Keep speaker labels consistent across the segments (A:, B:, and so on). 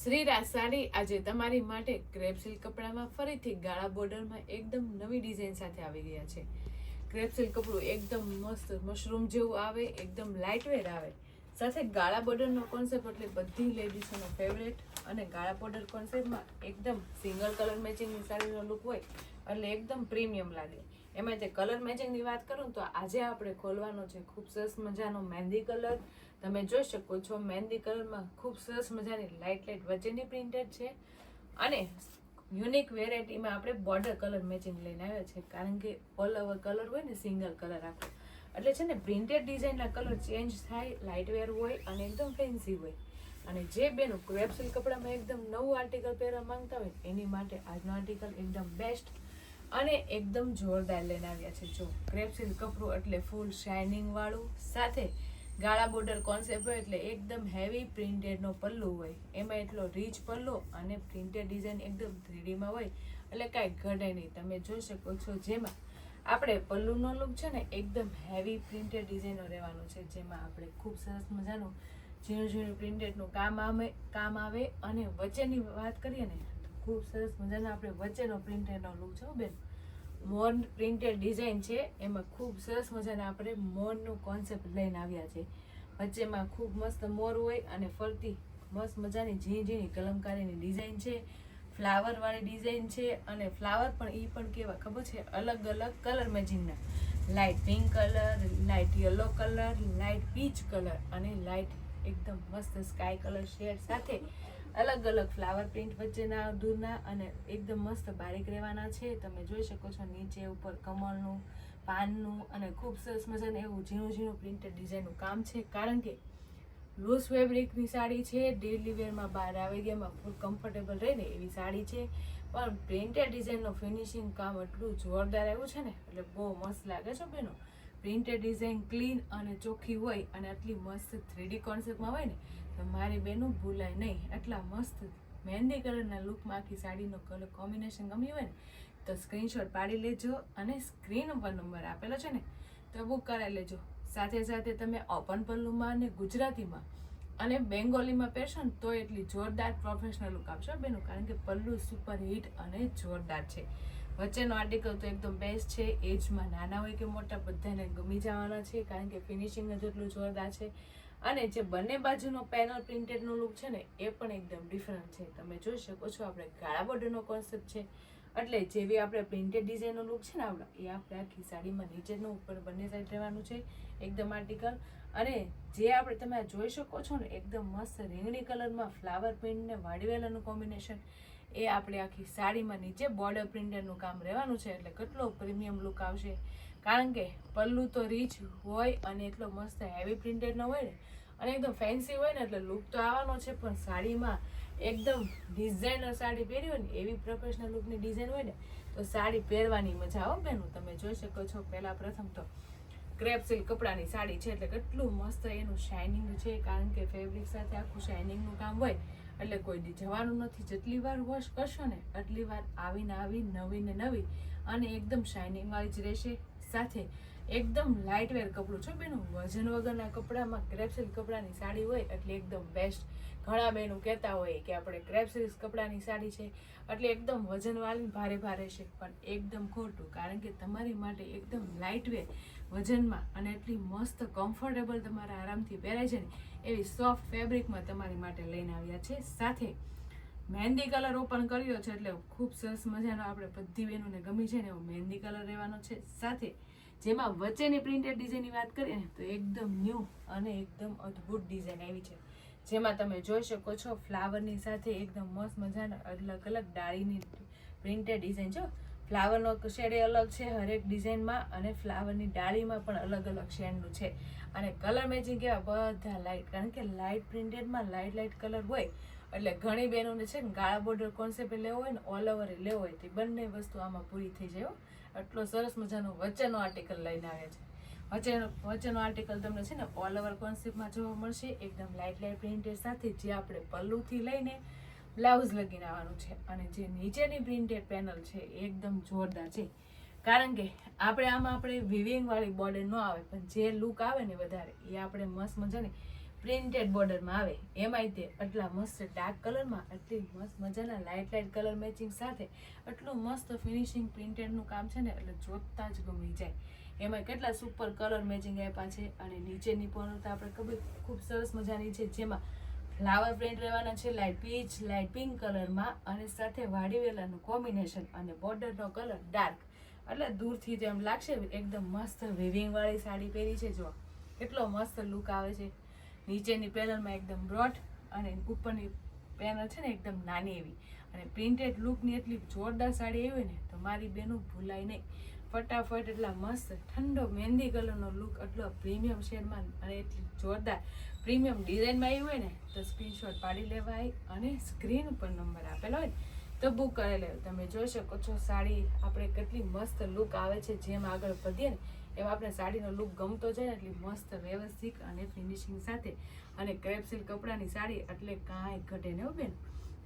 A: શ્રીરાજ સાડી આજે તમારી માટે ક્રેપ સિલ્ક કપડામાં ફરીથી ગાળા બોર્ડરમાં એકદમ નવી ડિઝાઇન સાથે આવી ગયા છે. ક્રેપ સિલ્ક કપડું એકદમ મસ્ત મશરૂમ જેવું આવે, એકદમ લાઇટવેર આવે, સાથે ગાળા બોર્ડરનો કોન્સેપ્ટ એટલે બધી લેડીઝોનો ફેવરેટ. અને ગાળા બોર્ડર કોન્સેપ્ટમાં એકદમ સિંગલ કલર મેચિંગની સાડીનો લુક હોય એટલે એકદમ પ્રીમિયમ લાગે. એમાં તે કલર મેચિંગની વાત કરું તો આજે આપણે ખોલવાનો છે ખૂબ સરસ મજાનો મહેંદી કલર. તમે જોઈ શકો છો મહેંદી કલરમાં ખૂબ સરસ મજાની લાઇટ વચ્ચેની પ્રિન્ટેડ છે અને યુનિક વેરાયટીમાં આપણે બોર્ડર કલર મેચિંગ લઈને આવ્યા છે, કારણ કે ઓલ ઓવર કલર હોય ને સિંગલ કલર આખો એટલે છે ને પ્રિન્ટેડ ડિઝાઇનના કલર ચેન્જ થાય, લાઇટ વેર હોય અને એકદમ ફેન્સી હોય. અને જે બેનો ક્રેપ સિલ્ક કપડામાં એકદમ નવું આર્ટિકલ પહેરવા માંગતા હોય એની માટે આજનો આર્ટિકલ એકદમ બેસ્ટ અને એકદમ જોરદાર લઈને આવ્યા છે. જો ક્રેપ સિલ્ક કપડું એટલે ફૂલ શાઇનિંગ વાળું, સાથે ગાળા બોર્ડર કોન્સેપ્ટ હોય એટલે એકદમ હેવી પ્રિન્ટેડનો પલ્લુ હોય, એમાં એટલો રીચ પલ્લુ અને પ્રિન્ટેડ ડિઝાઇન એકદમ 3Dમાં હોય એટલે કાંઈ ઘટે નહીં. તમે જોઈ શકો છો જેમાં આપણે પલ્લુનો લુક છે ને એકદમ હેવી પ્રિન્ટેડ ડિઝાઇનનો રહેવાનો છે, જેમાં આપણે ખૂબ સરસ મજાનું ઝીણું ઝીણું પ્રિન્ટેડનું કામ આવે અને વચ્ચેની વાત કરીએ ને તો ખૂબ સરસ મજાનો આપણે વચ્ચેનો પ્રિન્ટેડનો લુક છે બેન. મોર પ્રિન્ટેડ ડિઝાઇન છે, એમાં ખૂબ સરસ મજાના આપણે મોરનું કોન્સેપ્ટ લઈને આવ્યા છે. વચ્ચેમાં ખૂબ મસ્ત મોર હોય અને ફરતી મસ્ત મજાની ઝીણી ઝીણી કલમકારીની ડિઝાઇન છે, ફ્લાવરવાળી ડિઝાઇન છે. અને ફ્લાવર પણ એ પણ કેવા ખબર છે, અલગ અલગ કલર મેચિંગના, light pink colour, light yellow colour, light peach colour અને લાઇટ એકદમ મસ્ત સ્કાય કલર શેડ સાથે અલગ અલગ ફ્લાવર પ્રિન્ટ વચ્ચેના દૂરના અને એકદમ મસ્ત બારીક રહેવાના છે. તમે જોઈ શકો છો નીચે ઉપર કમળનું, પાનનું અને ખૂબ સરસ મજાનું એવું ઝીણું ઝીણું પ્રિન્ટેડ ડિઝાઇનનું કામ છે, કારણ કે લૂઝ ફેબ્રિકની સાડી છે, ડેલી વેરમાં બહાર આવી ગયામાં ફૂલ કમ્ફર્ટેબલ રહે ને એવી સાડી છે. પણ પ્રિન્ટેડ ડિઝાઇનનું ફિનિશિંગ કામ એટલું જોરદાર આવ્યું છે ને એટલે બહુ મસ્ત લાગે છે બેનો. પ્રિન્ટેડ ડિઝાઇન ક્લીન અને ચોખ્ખી હોય અને આટલી મસ્ત 3D કોન્સેપ્ટમાં હોય ને તો મારી બેનું ભૂલાય નહીં. એટલા મસ્ત મહેંદી કલરના લુકમાં આખી સાડીનો કલર કોમ્બિનેશન ગમ્યું હોય ને તો સ્ક્રીનશોટ પાડી લેજો અને સ્ક્રીન ઉપર નંબર આપેલો છે ને તો બુક કરાવી લેજો. સાથે સાથે તમે ઓપન પલ્લુમાં અને ગુજરાતીમાં અને બેંગોલીમાં પહેરશો ને તો એટલી જોરદાર પ્રોફેશનલ લુક આપશો બેનું, કારણ કે પલ્લુ સુપર હિટ અને જોરદાર છે. વચ્ચેનો આર્ટિકલ તો એકદમ બેસ્ટ છે, એજમાં નાના હોય કે મોટા બધાને ગમી જવાના છે, કારણ કે ફિનિશિંગ જ એટલું જોરદાર છે. અને જે બંને બાજુનો પેનલ પ્રિન્ટેડનો લુક છે ને એ પણ એકદમ ડિફરન્ટ છે. તમે જોઈ શકો છો આપણે ગાળા બોર્ડરનો કોન્સેપ્ટ છે એટલે જેવી આપણે પ્રિન્ટેડ ડિઝાઇનનો લુક છે ને આપણા એ આપણે આખી સાડીમાં નીચેનું ઉપર બંને સાઈડ રહેવાનું છે એકદમ આર્ટિકલ. અને જે આપણે તમે જોઈ શકો છો ને એકદમ મસ્ત રીંગણી કલરમાં ફ્લાવર પ્રિન્ટ ને વાડીવેલાનું કોમ્બિનેશન એ આપણે આખી સાડીમાં નીચે બોર્ડર પ્રિન્ટેડનું કામ રહેવાનું છે એટલે કેટલો પ્રીમિયમ લુક આવશે, કારણ કે પલ્લુ તો રીચ હોય અને એટલો મસ્ત હેવી પ્રિન્ટેડનો હોય ને અને એકદમ ફેન્સી હોય ને એટલે લુક તો આવવાનો છે. પણ સાડીમાં એકદમ ડિઝાઇનર સાડી પહેરી હોય ને એવી પ્રોફેશનલ લુકની ડિઝાઇન હોય ને તો સાડી પહેરવાની મજા આવો બેનું. તમે જોઈ શકો છો પહેલાં પ્રથમ તો ક્રેપ સિલ્ક કપડાની સાડી છે એટલે કેટલું મસ્ત એનું શાઇનિંગ છે, કારણ કે ફેબ્રિક સાથે આખું શાઇનિંગનું કામ હોય એટલે કોઈ જવાનું નથી. જેટલી વાર વોશ કરશો ને એટલી વાર આવીને આવી નવી ને નવી અને એકદમ શાઇનિંગ વાળી જ રહેશે. સાથે એકદમ લાઇટ વેર કપડું છે બેનું, વજન વગરના કપડામાં ક્રેપ સિલ્ક કપડાની સાડી હોય એટલે એકદમ બેસ્ટ. ઘણા બહેનો કહેતા હોય કે આપણે ક્રેપ સિલ્ક કપડાની સાડી છે એટલે એકદમ વજનવાળી ભારે ભારે છે, પણ એકદમ ખોટું, કારણ કે તમારી માટે એકદમ લાઇટ વેર વજનમાં અને એટલી મસ્ત કમ્ફર્ટેબલ તમારા આરામથી પહેરાય છે ને એવી સોફ્ટ ફેબ્રિકમાં તમારી માટે લઈને આવ્યા છે. સાથે મહેંદી કલર ઓપન કર્યો છે એટલે ખૂબ સરસ મજાનો આપણે બધી બહેનોને ગમી છે ને એવો મહેંદી કલર રહેવાનો છે. સાથે જેમાં વચ્ચેની પ્રિન્ટેડ ડિઝાઇનની વાત કરીએ ને તો એકદમ ન્યૂ અને એકદમ અદ્ભુત ડિઝાઇન આવી છે, જેમાં તમે જોઈ શકો છો ફ્લાવરની સાથે એકદમ મસ્ત મજાના અલગ અલગ ડાળીની પ્રિન્ટેડ ડિઝાઇન છે. ફ્લાવરનો શેડ અલગ છે હરેક ડિઝાઇનમાં અને ફ્લાવરની ડાળીમાં પણ અલગ અલગ શેડનું છે. અને કલર મેચિંગ કેવા બધા લાઇટ, કારણ કે લાઇટ પ્રિન્ટેડમાં લાઇટ કલર હોય એટલે ઘણી બહેનોને છે ને ગાળા બોર્ડર કોન્સેપ્ટ લેવો હોય ને ઓલ ઓવર લેવો હોય તે બંને વસ્તુ આમાં પૂરી થઈ જાય. એટલો સરસ મજાનો વચ્ચેનો આર્ટિકલ લઈને આવે છે. વચ્ચેનો આર્ટિકલ તમને છે ને ઓલ ઓવર કોન્સેપ્ટમાં જોવા મળશે, એકદમ લાઇટ પ્રિન્ટેડ સાથે જે આપણે પલ્લુથી લઈને બ્લાઉઝ લગીને આવવાનું છે. અને જે નીચેની પ્રિન્ટેડ પેનલ છે એકદમ જોરદાર છે, કારણ કે આમાં આપણે વિવિંગ વાળી બોર્ડર ન આવે પણ જે લુક આવે ને વધારે એ આપણે મસ્ત મજાની પ્રિન્ટેડ બોર્ડરમાં આવે, એમાંય તે આટલા મસ્ત ડાર્ક કલરમાં, આટલી મસ્ત મજાના લાઇટ કલર મેચિંગ સાથે આટલું મસ્ત ફિનિશિંગ પ્રિન્ટેડનું કામ છે ને, એટલે જોતા જ ગમી જાય. એમાં કેટલા સુપર કલર મેચિંગ આપ્યા છે. અને નીચેની પણ તો આપણે ખૂબ સરસ મજાની છે, જેમાં ફ્લાવર પ્રિન્ટ રહેવાના છે, લાઇટ પીચ, લાઇટ પિંક કલરમાં, અને સાથે વાડીવેલાનું કોમ્બિનેશન, અને બોર્ડરનો કલર ડાર્ક. એટલે દૂરથી તો એમ લાગશે એકદમ મસ્ત વિવિંગ વાળી સાડી પહેરી છે. જો કેટલો મસ્ત લુક આવે છે. નીચેની પેનલમાં એકદમ બ્રોડ, અને ઉપરની પેનલ છે ને એકદમ નાની એવી, અને પ્રિન્ટેડ લુકની એટલી જોરદાર સાડી આવી ને તો મારી બેનું ભૂલાય નહીં. ફટાફટ એટલા મસ્ત ઠંડો મહેંદી કલરનો લુક, એટલો પ્રીમિયમ શેડમાં અને એટલી જોરદાર પ્રીમિયમ ડિઝાઇનમાં આવી હોય ને તો સ્ક્રીનશોટ પાડી લેવાય, અને સ્ક્રીન ઉપર નંબર આપેલો હોય તો બુક કરી લેવું. તમે જોઈ શકો છો સાડી આપણે કેટલી મસ્ત લુક આવે છે. જેમ આગળ વધીએ ને એમ આપણે સાડીનો લુક ગમતો જાય ને એટલી મસ્ત વ્યવસ્થિત અને ફિનિશિંગ સાથે. અને ક્રેપ સિલ્ક કપડાની સાડી એટલે કાંઈ ઘટે ને બેન,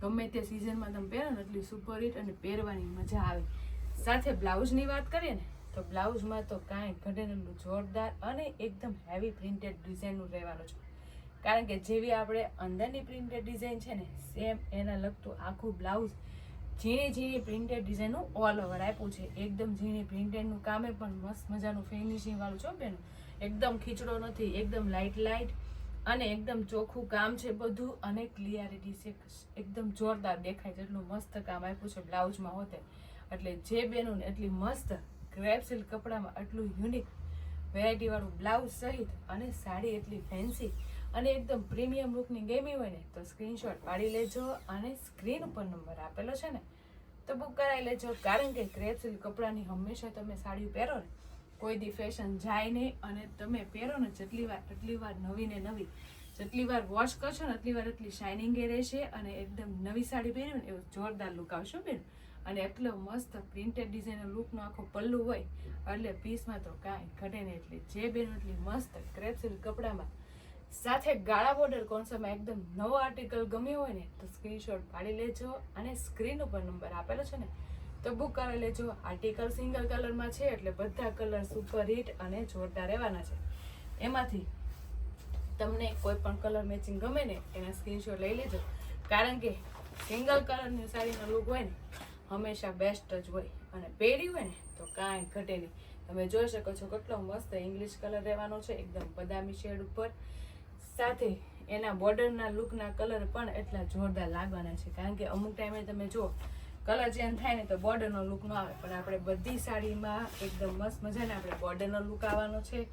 A: ગમે તે સિઝનમાં તમે પહેરો ને એટલી સુપર હિટ અને પહેરવાની મજા આવે. સાથે બ્લાઉઝની વાત કરીએ ને તો બ્લાઉઝમાં તો કાંઈ ઘટે ને જોરદાર અને એકદમ હેવી પ્રિન્ટેડ ડિઝાઇનનું રહેવાનું છે. કારણ કે જેવી આપણે અંદરની પ્રિન્ટેડ ડિઝાઇન છે ને સેમ એના લગતું આખું બ્લાઉઝ ઝીણી પ્રિન્ટેડ ડિઝાઇનનું ઓલ ઓવર આપ્યું છે. એકદમ ઝીણી પ્રિન્ટેડનું કામે પણ મસ્ત મજાનું ફિનિશિંગ વાળું છો બેન, એકદમ ખીચડો નથી, એકદમ લાઇટ અને એકદમ ચોખ્ખું કામ છે બધું, અને ક્લિયરિટી છે એકદમ જોરદાર દેખાય છે. એટલું મસ્ત કામ આપ્યું છે બ્લાઉઝમાં હોતે. એટલે જે બેનું એટલી મસ્ત ક્રેપ સિલ્ક કપડામાં આટલું યુનિક વેરાયટી વાળું બ્લાઉઝ સહિત અને સાડી એટલી ફેન્સી અને એકદમ પ્રીમિયમ લુકની ગમી હોય ને તો સ્ક્રીનશોટ પાડી લેજો, અને સ્ક્રીન ઉપર નંબર આપેલો છે ને તો બુક કરાવી લેજો. કારણ કે ક્રેપ સિલ્ક કપડાની હંમેશા તમે સાડી પહેરો ને કોઈ દી ફેશન જાય નહીં, અને તમે પહેરો ને જેટલી વાર નવી ને નવી, જેટલી વાર વોશ કરશો ને એટલી વાર એટલી શાઇનિંગ એ રહેશે, અને એકદમ નવી સાડી પહેર્યું ને એવું જોરદાર લુક આવશે બેન. અને એટલો મસ્ત પ્રિન્ટેડ ડિઝાઇનર લુકનો આખો પલ્લું હોય એટલે પીસમાં તો કાંઈ ઘટે નહીં. એટલે જે બેન એટલી મસ્ત ક્રેપ સિલ્ક કપડામાં સાથે ગાળા બોર્ડર કોન્સેપ્ટમાં એકદમ નવો આર્ટિકલ ગમ્યો હોય ને તો સ્ક્રીનશોટ પાડી લેજો, અને સ્ક્રીન ઉપર નંબર આપેલો છે ને તો બુક કરી લેજો. આર્ટિકલ સિંગલ કલરમાં છે એટલે બધા કલર સુપર હિટ અને જોરદાર રહેવાના છે. એમાંથી તમને કોઈ પણ કલર મેચિંગ ગમે ને એના સ્ક્રીનશોટ લઈ લેજો. કારણ કે સિંગલ કલરની સાડીનો લુક હોય ને હંમેશા બેસ્ટ જ હોય, અને પહેરી હોય ને તો કાંઈ ઘટે નહીં. તમે જોઈ શકો છો કેટલો મસ્ત ઇંગ્લિશ કલર રહેવાનો છે, એકદમ બદામી શેડ ઉપર. સાથે એના બોર્ડરના લુકના કલર પણ એટલા જોરદાર લાગવાના છે. કારણ કે અમુક ટાઈમે તમે જુઓ કલર ચેન્જ થાય ને તો બોર્ડરનો લુક ન આવે, પણ આપણે બધી સાડીમાં એકદમ મસ્ત મજાને આપણે બોર્ડરનો લુક આવવાનો છે.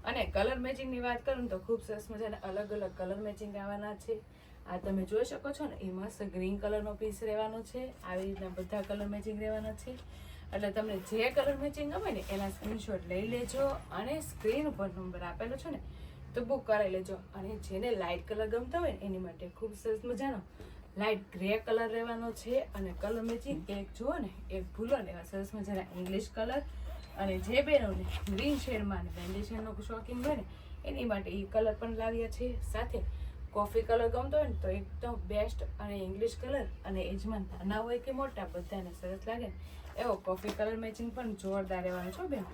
A: અને કલર મેચિંગની વાત કરું તો ખૂબ સરસ મજાના અલગ અલગ કલર મેચિંગ આવવાના છે. આ તમે જોઈ શકો છો ને એ મસ્ત ગ્રીન કલરનો પીસ રહેવાનો છે. આવી રીતના બધા કલર મેચિંગ રહેવાના છે. એટલે તમને જે કલર મેચિંગ ગમે ને એના સ્ક્રીનશોટ લઈ લેજો, અને સ્ક્રીન ઉપર નંબર આપેલો છે ને તો બુક કરાવી લેજો. અને જેને લાઇટ કલર ગમતા હોય ને એની માટે ખૂબ સરસ મજાનો લાઇટ ગ્રે કલર રહેવાનો છે. અને કલર મેચિંગ એક જુઓ ને એક ભૂલો ને એવા સરસ મજાના ઇંગ્લિશ કલર, અને જે બેનોને ગ્રીન શેડમાં વેન્ડેશનનો શોખીન હોય ને એની માટે એ કલર પણ લાવ્યા છે. સાથે કોફી કલર ગમતો હોય ને તો એકદમ બેસ્ટ, અને ઇંગ્લિશ કલર અને એજમાં નાના હોય કે મોટા બધાને સરસ લાગે ને એવો કોફી કલર મેચિંગ પણ જોરદાર રહેવાનો છો બેન.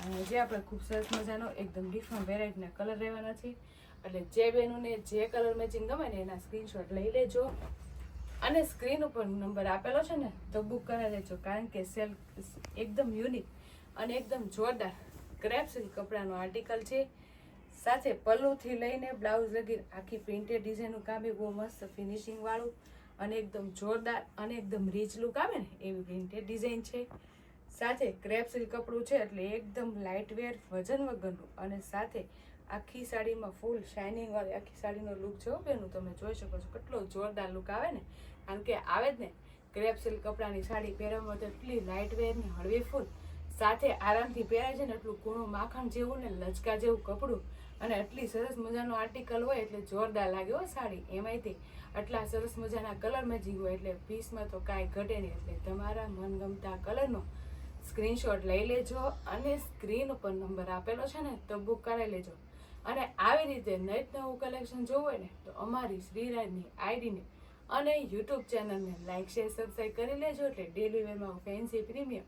A: અને જે આપણે ખૂબ સરસ મજાનો એકદમ ડિફરન્ટ વેરાયટીના કલર રહેવાના છે. એટલે જે બેનોને જે કલર મેચિંગ ગમે ને એના સ્ક્રીનશોટ લઈ લેજો, અને સ્ક્રીન ઉપર નંબર આપેલો છે ને તો બુક કરાવી લેજો. કારણ કે સેલ એકદમ યુનિક અને એકદમ જોરદાર ક્રેપ સિલ્ક કપડાનો આર્ટિકલ છે. સાથે પલ્લુથી લઈને બ્લાઉઝ લગી આખી પ્રિન્ટેડ ડિઝાઇનનું કામ બી બહુ મસ્ત ફિનિશિંગ વાળું, અને એકદમ જોરદાર અને એકદમ રીચ લુક આવે ને એવી પ્રિન્ટેડ ડિઝાઇન છે. સાથે ક્રેપ સિલ્ક કપડું છે એટલે એકદમ લાઇટ વેર વજન વગરનું, અને સાથે આખી સાડીમાં ફૂલ શાઇનિંગ વાળી આખી સાડીનો લુક છે બેનું. તમે જોઈ શકો છો કેટલો જોરદાર લુક આવે ને, કારણ કે આવે જ ને ક્રેપ સિલ્ક કપડાની સાડી પહેરવામાં તો એટલી લાઇટ વેર ને હળવી ફૂલ, સાથે આરામથી પહેરાય છે ને એટલું કૂણું માખણ જેવું ને લચકા જેવું કપડું, અને એટલી સરસ મજાનું આર્ટિકલ હોય એટલે જોરદાર લાગે હો સાડી. એમાંયથી આટલા સરસ મજાના કલર મેચિંગ હોય એટલે પીસમાં તો કાંઈ ઘટે નહીં. એટલે તમારા મનગમતા કલરનો સ્ક્રીનશોટ લઈ લેજો, અને સ્ક્રીન ઉપર નંબર આપેલો છે ને તો બુક કરાવી લેજો. અને આવી રીતે નવું કલેક્શન જોવું હોય ને તો અમારી શ્રીરાજની આઈડીને અને યુટ્યુબ ચેનલને લાઇક શેર સબસ્ક્રાઈબ કરી લેજો. એટલે ડેલી વેરમાં ફેન્સી પ્રીમિયમ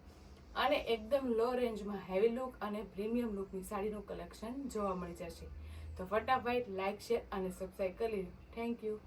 A: અને એકદમ લો રેન્જમાં હેવી લુક અને પ્રીમિયમ લુકની સાડીનું કલેક્શન જોવા મળી જશે. તો ફટાફટ લાઈક શેર અને સબસ્ક્રાઈબ કરી લેજો. Thank you.